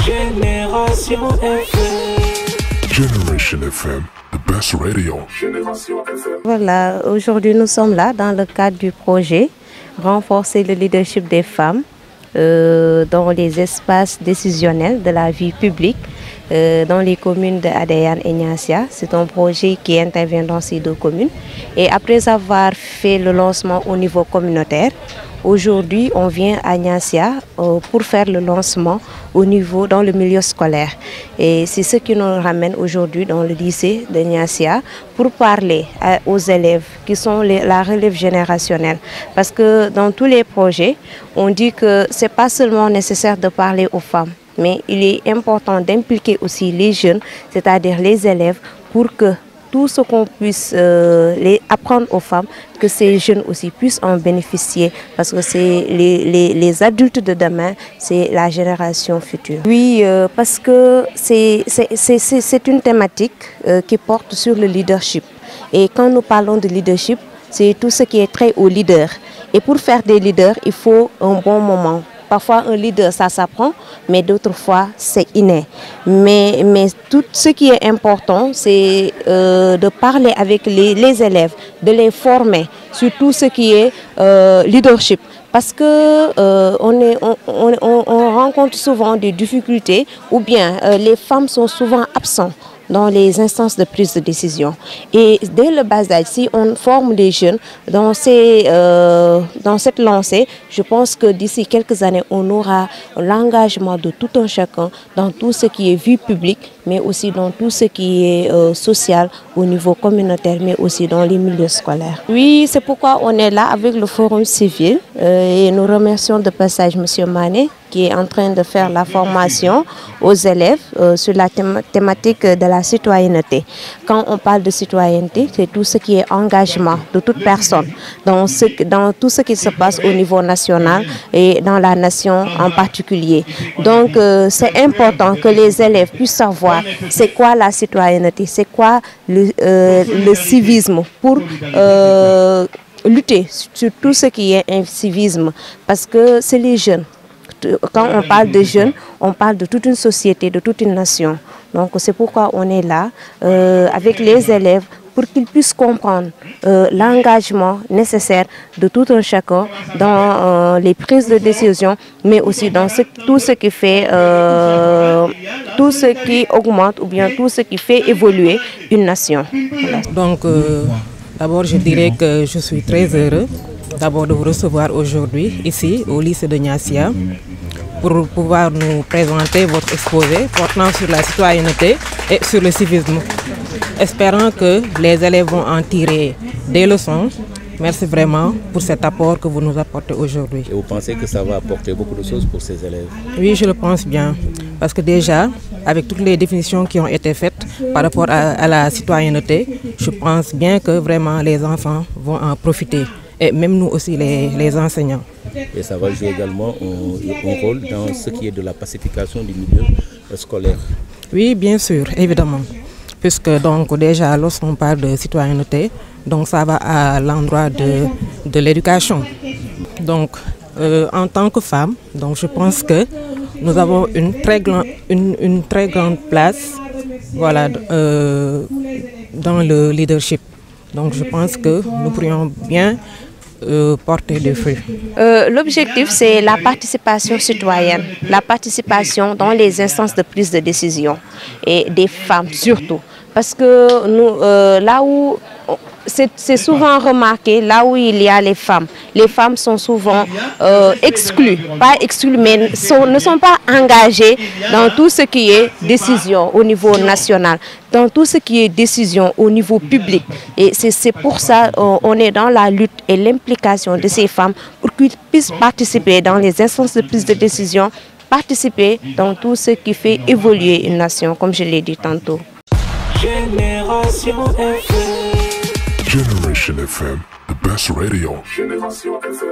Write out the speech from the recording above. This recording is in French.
Génération FM. Generation FM, the best radio. Voilà, aujourd'hui nous sommes là dans le cadre du projet Renforcer le leadership des femmes dans les espaces décisionnels de la vie publique dans les communes de Adéane et Niassia. C'est un projet qui intervient dans ces deux communes. Et après avoir fait le lancement au niveau communautaire, aujourd'hui on vient à Niassia pour faire le lancement dans le milieu scolaire. Et c'est ce qui nous ramène aujourd'hui dans le lycée de Niassia pour parler aux élèves qui sont la relève générationnelle. Parce que dans tous les projets, on dit que ce n'est pas seulement nécessaire de parler aux femmes, mais il est important d'impliquer aussi les jeunes, c'est-à-dire les élèves, pour que tout ce qu'on puisse apprendre aux femmes, que ces jeunes aussi puissent en bénéficier, parce que c'est les adultes de demain, c'est la génération future. Oui, parce que c'est une thématique qui porte sur le leadership. Et quand nous parlons de leadership, c'est tout ce qui est trait aux leaders. Et pour faire des leaders, il faut un bon moment. Parfois, un leader, ça s'apprend, mais d'autres fois, c'est inné. Mais tout ce qui est important, c'est de parler avec les élèves, de les former sur tout ce qui est leadership. Parce que on rencontre souvent des difficultés ou bien les femmes sont souvent absentes dans les instances de prise de décision. Et dès le bas âge, si on forme les jeunes dans cette lancée, je pense que d'ici quelques années, on aura l'engagement de tout un chacun dans tout ce qui est vie publique, mais aussi dans tout ce qui est social au niveau communautaire, mais aussi dans les milieux scolaires. Oui, c'est pourquoi on est là avec le Forum civil et nous remercions de passage M. Mané qui est en train de faire la formation aux élèves sur la thématique de la citoyenneté. Quand on parle de citoyenneté, c'est tout ce qui est engagement de toute personne dans tout ce qui se passe au niveau national et dans la nation en particulier. Donc c'est important que les élèves puissent savoir c'est quoi la citoyenneté, c'est quoi le civisme pour lutter sur tout ce qui est incivisme, parce que c'est les jeunes. Quand on parle de jeunes, on parle de toute une société, de toute une nation. Donc c'est pourquoi on est là avec les élèves pour qu'ils puissent comprendre l'engagement nécessaire de tout un chacun dans les prises de décision, mais aussi dans tout ce qui fait, tout ce qui augmente ou bien tout ce qui fait évoluer une nation. Voilà. Donc d'abord je dirais que je suis très heureux d'abord de vous recevoir aujourd'hui ici au lycée de Niassia pour pouvoir nous présenter votre exposé portant sur la citoyenneté et sur le civisme. Espérant que les élèves vont en tirer des leçons. Merci vraiment pour cet apport que vous nous apportez aujourd'hui. Et vous pensez que ça va apporter beaucoup de choses pour ces élèves? Oui, je le pense bien. Parce que déjà, avec toutes les définitions qui ont été faites par rapport à la citoyenneté, je pense bien que vraiment les enfants vont en profiter. Et même nous aussi, les enseignants. Et ça va jouer également un rôle dans ce qui est de la pacification du milieu scolaire? Oui, bien sûr, évidemment. Puisque donc déjà, lorsqu'on parle de citoyenneté, donc ça va à l'endroit de l'éducation. Donc, en tant que femme, donc je pense que nous avons une très grande place, voilà, dans le leadership. Donc je pense que nous pourrions bien porter des fruits. L'objectif, c'est la participation citoyenne, la participation dans les instances de prise de décision et des femmes surtout. Parce que nous, là où c'est souvent remarqué, là où il y a les femmes sont souvent exclues, pas exclues, mais ne sont pas engagées dans tout ce qui est décision au niveau national, dans tout ce qui est décision au niveau public. Et c'est pour ça qu'on est dans la lutte et l'implication de ces femmes pour qu'elles puissent participer dans les instances de prise de décision, participer dans tout ce qui fait évoluer une nation, comme je l'ai dit tantôt. Génération FM. Generation FM, the best radio. Génération FM.